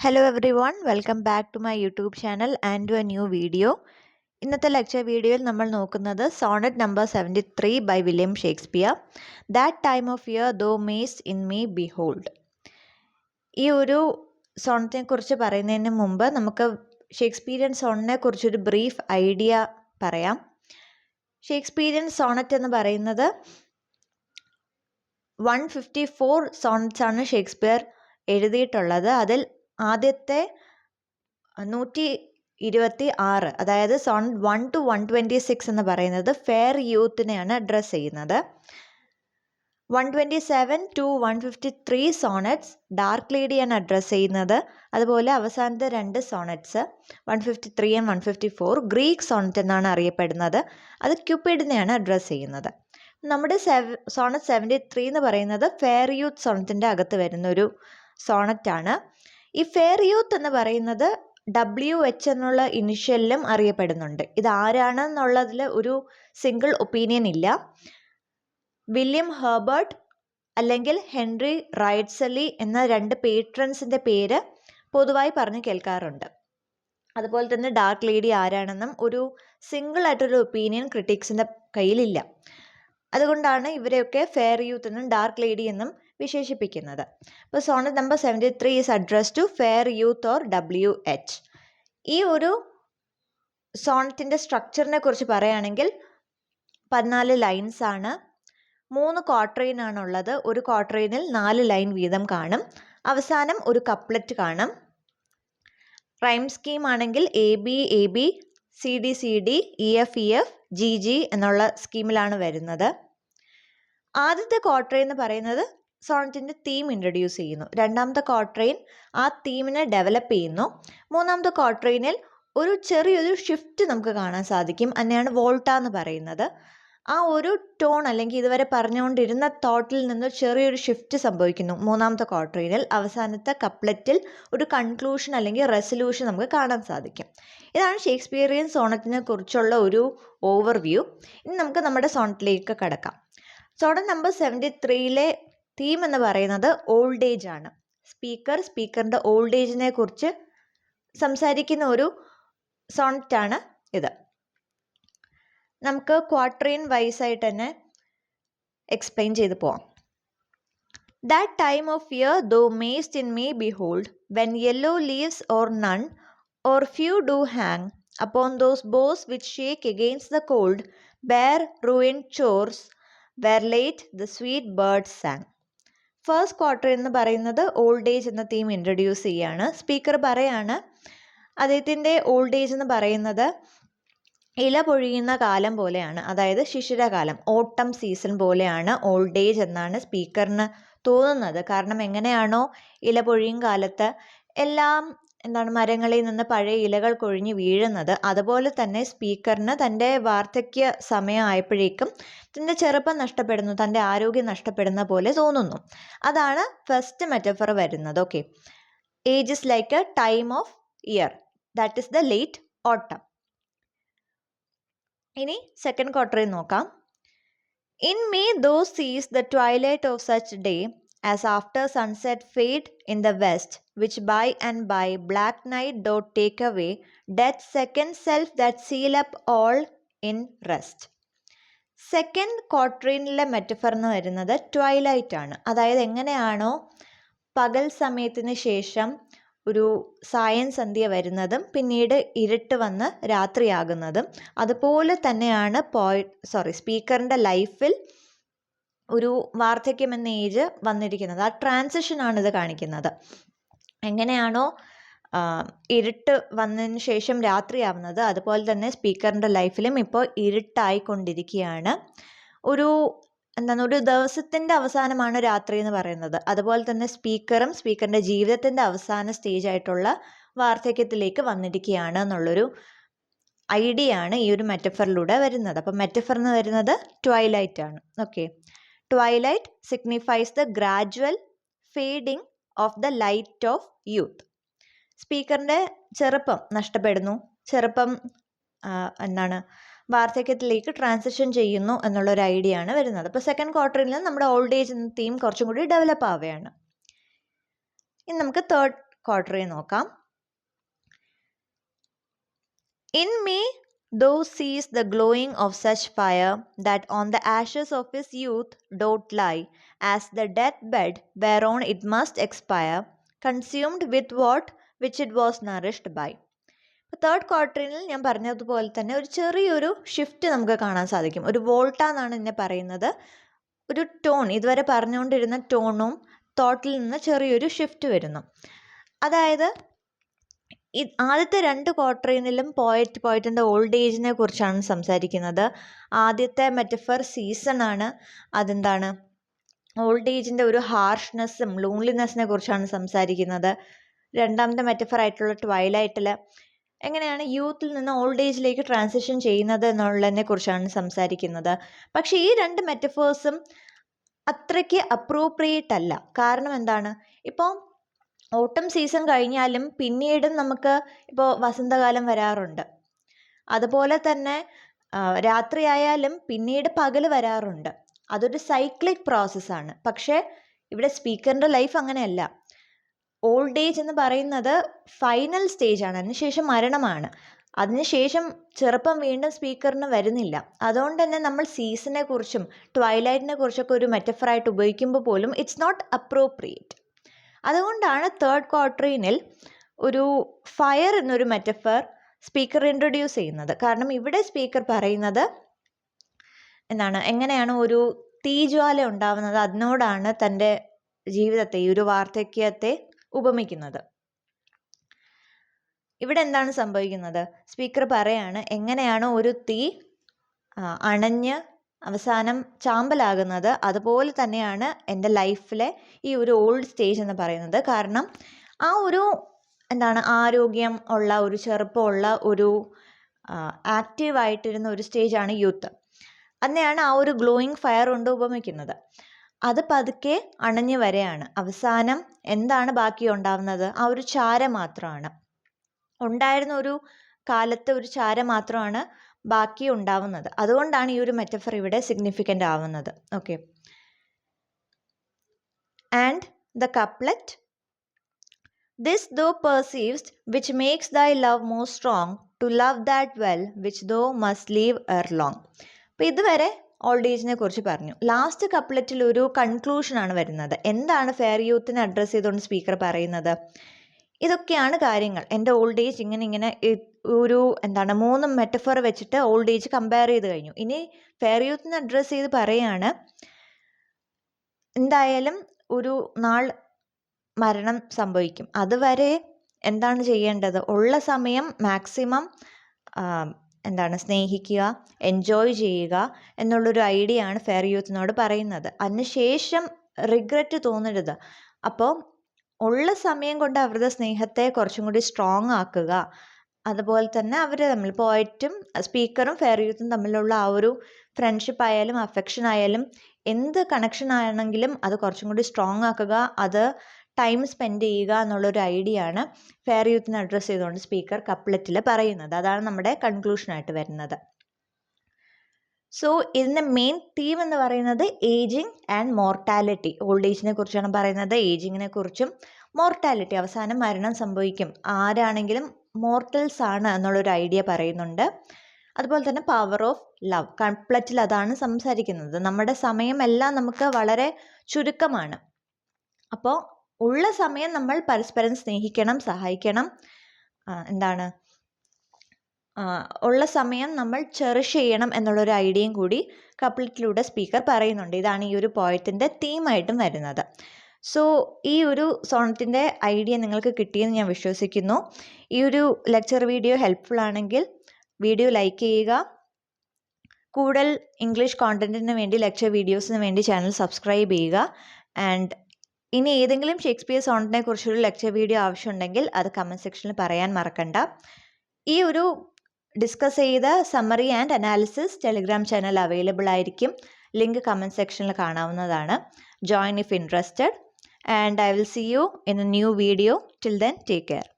Hello everyone, welcome back to my YouTube channel and to a new video. ഇന്നത്തെ lecture വീഡിയോയിൽ നമ്മൾ നോക്കുന്നത് sonnet number 73 by William Shakespeare. That time of year thou mayst in me behold. ഈ ഒരു സോണറ്റിനെ കുറിച്ച് പറയുന്നതിന് മുമ്പ് നമുക്ക് ഷേക്സ്പിയറിയൻ സോണറ്റിനെ കുറിച്ചൊരു ബ്രീഫ് ഐഡിയ പറയാം. ഷേക്സ്പിയറിയൻ സോണറ്റ് എന്ന് പറയുന്നത് 154 സോണറ്റ്സ് ആണ് ഷേക്സ്പിയർ എഴുതിയിട്ടുള്ളത്. അതിൽ ആദ്യത്തെ 126, അതായത് സോണറ്റ് 1 to 126 എന്ന് പറയുന്നത് ഫെയർ യൂത്തിനെയാണ് അഡ്രസ്സ് ചെയ്യുന്നത്. 127 to 153 സോണറ്റ്സ് ഡാർക്ക് ലേഡിയാണ് അഡ്രസ്സ് ചെയ്യുന്നത്. അതുപോലെ അവസാനത്തെ 2 സോണറ്റ്സ് 153 and 154 ഗ്രീക്ക് സോണറ്റ് എന്നാണ് അറിയപ്പെടുന്നത്. അത് ക്യൂപ്പിഡിനെയാണ് അഡ്രസ്സ് ചെയ്യുന്നത്. നമ്മുടെ സോണറ്റ് 73 എന്ന് പറയുന്നത് ഫെയർ യൂത്ത് സോണറ്റിൻ്റെ അകത്ത് വരുന്ന ഒരു സോണറ്റാണ്. ഈ ഫെയർ യൂത്ത് എന്ന് പറയുന്നത് WH എന്നുള്ള ഇനിഷ്യലിലും അറിയപ്പെടുന്നുണ്ട്. ഇത് ആരാണെന്നുള്ളതിൽ ഒരു സിംഗിൾ ഒപ്പീനിയൻ ഇല്ല. വില്യം ഹെർബർട്ട് അല്ലെങ്കിൽ ഹെൻറി റൈറ്റ്സലി എന്ന 2 പേട്രൻസിൻ്റെ പേര് പൊതുവായി പറഞ്ഞു കേൾക്കാറുണ്ട്. അതുപോലെ തന്നെ ഡാർക്ക് ലേഡി ആരാണെന്നും ഒരു സിംഗിൾ ആയിട്ടൊരു ഒപ്പീനിയൻ ക്രിട്ടിക്സിൻ്റെ കയ്യിലില്ല. അതുകൊണ്ടാണ് ഇവരെയൊക്കെ ഫെയർ യൂത്ത് എന്നും ഡാർക്ക് ലേഡി എന്നും വിശേഷിപ്പിക്കുന്നത്. അപ്പോൾ sonnet number 73 is address to fair youth or WH. ഈ ഒരു സോണറ്റിൻ്റെ സ്ട്രക്ചറിനെ കുറിച്ച് പറയുകയാണെങ്കിൽ 14 ലൈൻസ് ആണ്. 3 ക്വാർട്ടറൈൻ ആണുള്ളത്. ഒരു ക്വാർട്ടറൈനിൽ 4 ലൈൻ വീതം കാണും. അവസാനം ഒരു കപ്ലറ്റ് കാണും. റൈം സ്കീം ആണെങ്കിൽ AB AB CD CD EF EF GG എന്നുള്ള സ്കീമിലാണ് വരുന്നത്. ആദ്യത്തെ ക്വാർട്ടറൈൻ എന്ന് പറയുന്നത് സോണറ്റിൻ്റെ തീം ഇൻട്രൊഡ്യൂസ് ചെയ്യുന്നു. രണ്ടാമത്തെ ക്വാർട്ടറൈൻ ആ തീമിനെ ഡെവലപ്പ് ചെയ്യുന്നു. മൂന്നാമത്തെ ക്വാർട്ടറൈനിൽ ഒരു ചെറിയൊരു ഷിഫ്റ്റ് നമുക്ക് കാണാൻ സാധിക്കും. അതിനെയാണ് വോൾട്ട എന്ന് പറയുന്നത്. ആ ഒരു ടോൺ അല്ലെങ്കിൽ ഇതുവരെ പറഞ്ഞുകൊണ്ടിരുന്ന തോട്ടിൽ നിന്ന് ചെറിയൊരു ഷിഫ്റ്റ് സംഭവിക്കുന്നു മൂന്നാമത്തെ ക്വാർട്ടറൈനിൽ. അവസാനത്തെ കപ്ലറ്റിൽ ഒരു കൺക്ലൂഷൻ അല്ലെങ്കിൽ റെസൊല്യൂഷൻ നമുക്ക് കാണാൻ സാധിക്കും. ഇതാണ് ഷേക്സ്പിയറിയൻ സോണറ്റിനെ കുറിച്ചുള്ള ഒരു ഓവർവ്യൂ. ഇനി നമുക്ക് നമ്മുടെ സോണറ്റിലേക്ക് കടക്കാം. സോണറ്റ് നമ്പർ 73 തീം എന്ന് പറയുന്നത് ഓൾഡ് ഏജ് ആണ്. സ്പീക്കറിൻ്റെ ഓൾഡ് ഏജിനെ കുറിച്ച് സംസാരിക്കുന്ന ഒരു സോണറ്റാണ് ഇത്. നമുക്ക് ക്വാർട്ടറൈൻ വൈസ് ആയിട്ട് തന്നെ എക്സ്പ്ലെയിൻ ചെയ്ത് പോവാം. That time of year thou mayst in me behold when yellow leaves or none or few do hang upon those boughs which shake against the cold bare ruined choirs where late the sweet birds sang. First quarter എന്ന് പറയുന്നത് old age എന്ന theme introduce ചെയ്യാണ്. Speaker പറയാണ് അദ്ദേഹത്തിൻ്റെ old age എന്ന് പറയുന്നത് ഇല പൊഴിയുന്ന കാലം പോലെയാണ്, അതായത് ശിശിരകാലം, ഓട്ടം സീസൺ പോലെയാണ് ഓൾഡ് ഏജ് എന്നാണ് സ്പീക്കറിന് തോന്നുന്നത്. കാരണം എങ്ങനെയാണോ ഇല പൊഴിയും കാലത്ത് എല്ലാം മരങ്ങളിൽ നിന്ന് പഴയ ഇലകൾ കൊഴിഞ്ഞ് വീഴുന്നത്, അതുപോലെ തന്നെ സ്പീക്കറിന് തൻ്റെ വാർദ്ധക്യ സമയമായപ്പോഴേക്കും തൻ്റെ ചെറുപ്പം നഷ്ടപ്പെടുന്നു, തൻ്റെ ആരോഗ്യം നഷ്ടപ്പെടുന്ന പോലെ തോന്നുന്നു. അതാണ് ഫസ്റ്റ് മെറ്റഫർ വരുന്നത്. Okay, age is like A time of year, that is the late ഓട്ടം. ഇനി സെക്കൻഡ് ക്വാർട്ടറിൽ നോക്കാം. ഇൻ മീ ദോസ് സീസ് the twilight of such day as after sunset fade in the west, which by and by black night doth take away death's second self that seal up all in rest. Second ക്വാർട്ടറിനിലെ metaphor എന്ന് വരുന്നത് twilight ആണ്. അതായത് എങ്ങനെയാണോ പകൽ സമയത്തിന് ശേഷം ഒരു സായം സന്ധ്യ വരുന്നതും പിന്നീട് ഇരുട്ട് വന്ന് രാത്രിയാകുന്നതും, അതുപോലെ തന്നെയാണ് സ്പീക്കറിൻ്റെ ലൈഫിൽ ഒരു വാർദ്ധക്യം എന്ന ഏജ് വന്നിരിക്കുന്നത്. ആ ട്രാൻസിഷനാണ് ഇത് കാണിക്കുന്നത്. എങ്ങനെയാണോ ഇരുട്ട് വന്നതിന് ശേഷം രാത്രിയാവുന്നത്, അതുപോലെ തന്നെ സ്പീക്കറിൻ്റെ ലൈഫിലും ഇപ്പോൾ ഇരുട്ടായിക്കൊണ്ടിരിക്കുകയാണ്. ഒരു ദിവസത്തിൻ്റെ അവസാനമാണ് രാത്രി എന്ന് പറയുന്നത്. അതുപോലെ തന്നെ സ്പീക്കറിൻ്റെ ജീവിതത്തിൻ്റെ അവസാന സ്റ്റേജ് ആയിട്ടുള്ള വാർദ്ധക്യത്തിലേക്ക് വന്നിരിക്കുകയാണ് എന്നുള്ളൊരു ഐഡിയ ആണ് ഈ ഒരു മെറ്റഫറിലൂടെ വരുന്നത്. അപ്പം മെറ്റഫർ എന്ന് വരുന്നത് ട്വൈലൈറ്റ് ആണ്. Okay, Twilight signifies the gradual fading of the light of youth. സ്പീക്കറിൻ്റെ ചെറുപ്പം നഷ്ടപ്പെടുന്നു, ചെറുപ്പം വാർദ്ധക്യത്തിലേക്ക് ട്രാൻസിഷൻ ചെയ്യുന്നു എന്നുള്ളൊരു ഐഡിയ ആണ് വരുന്നത്. അപ്പോൾ സെക്കൻഡ് ക്വാർട്ടറിൽ നമ്മുടെ ഓൾഡ് ഏജ് എന്ന തീം കുറച്ചും കൂടി ഡെവലപ്പ് ആവുകയാണ്. ഇനി നമുക്ക് തേർഡ് ക്വാർട്ടറിൽ നോക്കാം. In me thou seest the glowing of such fire, that on the ashes of his youth doth lie, as the deathbed whereon it must expire, consumed with what which it was nourished by. Third ക്വാർട്ടറിൽ ഞാൻ പറഞ്ഞതുപോലെ തന്നെ ഒരു ചെറിയൊരു shift നമുക്ക് കാണാൻ സാധിക്കും. ഒരു വോൾട്ട എന്നാണ് എന്നെ പറയുന്നത്. ഒരു ടോൺ, ഇതുവരെ പറഞ്ഞുകൊണ്ടിരുന്ന ടോണും തോട്ടിൽ നിന്ന് ചെറിയൊരു ഷിഫ്റ്റ് വരുന്നു. അതായത് ആദ്യത്തെ 2 ക്വാർട്ടറിനിലും പോയിറ്റിൻ്റെ ഓൾഡ് ഏജിനെ കുറിച്ചാണ് സംസാരിക്കുന്നത്. ആദ്യത്തെ മെറ്റഫർ സീസണാണ്. അതെന്താണ്, ഓൾഡ് ഏജിൻ്റെ ഒരു ഹാർഷ്നെസ്സും ലോൺലിനെസ്സിനെ കുറിച്ചാണ് സംസാരിക്കുന്നത്. രണ്ടാമത്തെ മെറ്റഫർ ആയിട്ടുള്ള ട്വൈലൈറ്റിൽ എങ്ങനെയാണ് യൂത്തിൽ നിന്ന് ഓൾഡ് ഏജിലേക്ക് ട്രാൻസിഷൻ ചെയ്യുന്നത് എന്നുള്ളതിനെ കുറിച്ചാണ് സംസാരിക്കുന്നത്. പക്ഷേ ഈ 2 മെറ്റഫേഴ്സും അത്രയ്ക്ക് അപ്രോപ്രിയേറ്റ് അല്ല. കാരണം എന്താണ്, ഇപ്പോൾ ഓട്ടം സീസൺ കഴിഞ്ഞാലും പിന്നീടും നമുക്ക് ഇപ്പോൾ വസന്തകാലം വരാറുണ്ട്. അതുപോലെ തന്നെ രാത്രിയായാലും പിന്നീട് പകൽ വരാറുണ്ട്. അതൊരു സൈക്ലിക് പ്രോസസ്സാണ്. പക്ഷേ ഇവിടെ സ്പീക്കറിൻ്റെ ലൈഫ് അങ്ങനെയല്ല. ഓൾഡ് ഏജ് എന്ന് പറയുന്നത് ഫൈനൽ സ്റ്റേജാണ്. അതിനുശേഷം മരണമാണ്. അതിനുശേഷം ചെറുപ്പം വീണ്ടും സ്പീക്കറിന് വരുന്നില്ല. അതുകൊണ്ട് തന്നെ നമ്മൾ സീസണിനെ കുറിച്ചും ട്വൈലൈറ്റിനെ കുറിച്ചൊക്കെ ഒരു മെറ്റഫറായിട്ട് ഉപയോഗിക്കുമ്പോൾ പോലും ഇറ്റ്സ് നോട്ട് അപ്രോപ്രിയേറ്റ്. അതുകൊണ്ടാണ് തേർഡ് ക്വാർട്ടറിനിൽ ഒരു ഫയർ എന്നൊരു മെറ്റഫർ സ്പീക്കർ ഇൻട്രൊഡ്യൂസ് ചെയ്യുന്നത്. കാരണം ഇവിടെ സ്പീക്കർ പറയുന്നത് എന്താണ്, എങ്ങനെയാണ് ഒരു തീജ്വാല ഉണ്ടാവുന്നത്, അതിനോടാണ് തൻ്റെ ജീവിതത്തെ, ഈ ഒരു വാർദ്ധക്യത്തെ ഉപമിക്കുന്നത്. ഇവിടെ എന്താണ് സംഭവിക്കുന്നത്, സ്പീക്കർ പറയാണ് എങ്ങനെയാണോ ഒരു തീ അണഞ്ഞ് അവസാനം ചാമ്പലാകുന്നത്, അതുപോലെ തന്നെയാണ് എൻ്റെ ലൈഫിലെ ഈ ഒരു ഓൾഡ് സ്റ്റേജ് എന്ന് പറയുന്നത്. കാരണം ആ ഒരു ആരോഗ്യം ഉള്ള ഒരു ചെറുപ്പമുള്ള ഒരു ആക്റ്റീവായിട്ടിരുന്ന ഒരു സ്റ്റേജാണ് യൂത്ത്. അതിനെയാണ് ആ ഒരു ഗ്ലോയിങ് ഫയർ കൊണ്ട് ഉപമിക്കുന്നത്. അത് പതുക്കെ അണഞ്ഞു വരെയാണ്. അവസാനം എന്താണ് ബാക്കി ഉണ്ടാവുന്നത്, ആ ഒരു ചാര മാത്രമാണ് ഉണ്ടായിരുന്ന ഒരു കാലത്ത്, ഒരു ചാര മാത്രമാണ് ബാക്കി ഉണ്ടാവുന്നത്. അതുകൊണ്ടാണ് ഈ ഒരു മെറ്റഫർ ഇവിടെ സിഗ്നിഫിക്കൻ്റ് ആവുന്നത്. Okay, and the couplet, this thou perceivest which makes thy love more strong, to love that well which thou must leave ere long. അപ്പോൾ ഇതുവരെ ഓൾഡ് ഏജിനെ കുറിച്ച് പറഞ്ഞു. ലാസ്റ്റ് കപ്ലറ്റിൽ ഒരു കൺക്ലൂഷനാണ് വരുന്നത്. എന്താണ് ഫെയർ യൂത്തിനെ അഡ്രസ്സ് ചെയ്തുകൊണ്ട് സ്പീക്കർ പറയുന്നത്, ഇതൊക്കെയാണ് കാര്യങ്ങൾ. എൻ്റെ ഓൾഡ് ഏജ് ഇങ്ങനെ ഒരു 3 മെറ്റഫർ വെച്ചിട്ട് ഓൾഡ് ഏജ് കമ്പയർ ചെയ്ത് കഴിഞ്ഞു. ഇനി ഫെയർ യൂത്തിനെ അഡ്രസ്സ് ചെയ്ത് പറയാണ്, എന്തായാലും ഒരു നാൾ മരണം സംഭവിക്കും. അതുവരെ എന്താണ് ചെയ്യേണ്ടത്, ഉള്ള സമയം മാക്സിമം സ്നേഹിക്കുക, എൻജോയ് ചെയ്യുക എന്നുള്ളൊരു ഐഡിയ ആണ് ഫെയർ യൂത്തിനോട് പറയുന്നത്. അതിനുശേഷം റിഗ്രറ്റ് തോന്നരുത്. അപ്പോൾ ഉള്ള സമയം കൊണ്ട് അവരുടെ സ്നേഹത്തെ കുറച്ചും കൂടി സ്ട്രോങ് ആക്കുക. അതുപോലെ തന്നെ അവർ തമ്മിൽ, പോയറ്റും സ്പീക്കറും ഫെയർ യൂത്തും തമ്മിലുള്ള ആ ഒരു ഫ്രണ്ട്ഷിപ്പ് ആയാലും അഫെക്ഷൻ ആയാലും എന്ത് കണക്ഷൻ ആണെങ്കിലും അത് കുറച്ചും കൂടി സ്ട്രോങ് ആക്കുക, അത് ടൈം സ്പെൻഡ് ചെയ്യുക എന്നുള്ളൊരു ഐഡിയ ആണ് ഫെയർ യൂത്തിനെ അഡ്രസ്സ് ചെയ്തുകൊണ്ട് സ്പീക്കർ കപ്ലറ്റിൽ പറയുന്നത്. അതാണ് നമ്മുടെ കൺക്ലൂഷനായിട്ട് വരുന്നത്. സോ ഇതിൻ്റെ മെയിൻ തീം എന്ന് പറയുന്നത് ഏജിങ് ആൻഡ് മോർട്ടാലിറ്റി. ഓൾഡ് ഏജിനെ കുറിച്ചാണ് പറയുന്നത്, ഏജിങ്ങിനെ കുറിച്ചും മോർട്ടാലിറ്റി, അവസാനം മരണം സംഭവിക്കും, ആരാണെങ്കിലും മോർട്ടൽസ് ആണ് എന്നുള്ളൊരു ഐഡിയ പറയുന്നുണ്ട്. അതുപോലെ തന്നെ പവർ ഓഫ് ലവ്, കപ്ലറ്റിൽ അതാണ് സംസാരിക്കുന്നത്. നമ്മുടെ സമയമെല്ലാം നമുക്ക് വളരെ ചുരുക്കമാണ്. അപ്പോൾ ഉള്ള സമയം നമ്മൾ പരസ്പരം സ്നേഹിക്കണം, സഹായിക്കണം, ഉള്ള സമയം നമ്മൾ ചെറിഷ് ചെയ്യണം എന്നുള്ളൊരു ഐഡിയയും കൂടി കപ്ലറ്റിലൂടെ സ്പീക്കർ പറയുന്നുണ്ട്. ഇതാണ് ഈ ഒരു പോയത്തിൻ്റെ തീമായിട്ടും വരുന്നത്. സോ ഈ ഒരു സോണറ്റിൻ്റെ ഐഡിയ നിങ്ങൾക്ക് കിട്ടിയെന്ന് ഞാൻ വിശ്വസിക്കുന്നു. ഈ ഒരു ലെക്ചർ വീഡിയോ ഹെൽപ്ഫുൾ ആണെങ്കിൽ വീഡിയോ ലൈക്ക് ചെയ്യുക. കൂടുതൽ ഇംഗ്ലീഷ് കോണ്ടൻറ്റിന് വേണ്ടി, ലെക്ചർ വീഡിയോസിന് വേണ്ടി ചാനൽ സബ്സ്ക്രൈബ് ചെയ്യുക. ആൻഡ് ഇനി ഏതെങ്കിലും ഷേക്സ്പിയർ സോണറ്റിനെ കുറിച്ചൊരു ലെക്ചർ വീഡിയോ ആവശ്യമുണ്ടെങ്കിൽ അത് കമൻറ്റ് സെക്ഷനിൽ പറയാൻ മറക്കണ്ട. ഈ ഒരു ഡിസ്കസ് ചെയ്ത summary and analysis Telegram channel available ആയിരിക്കും. ലിങ്ക് കമൻറ്റ് സെക്ഷനിൽ കാണാവുന്നതാണ്. Join if interested, and I will see you in a new video. Till then, take care.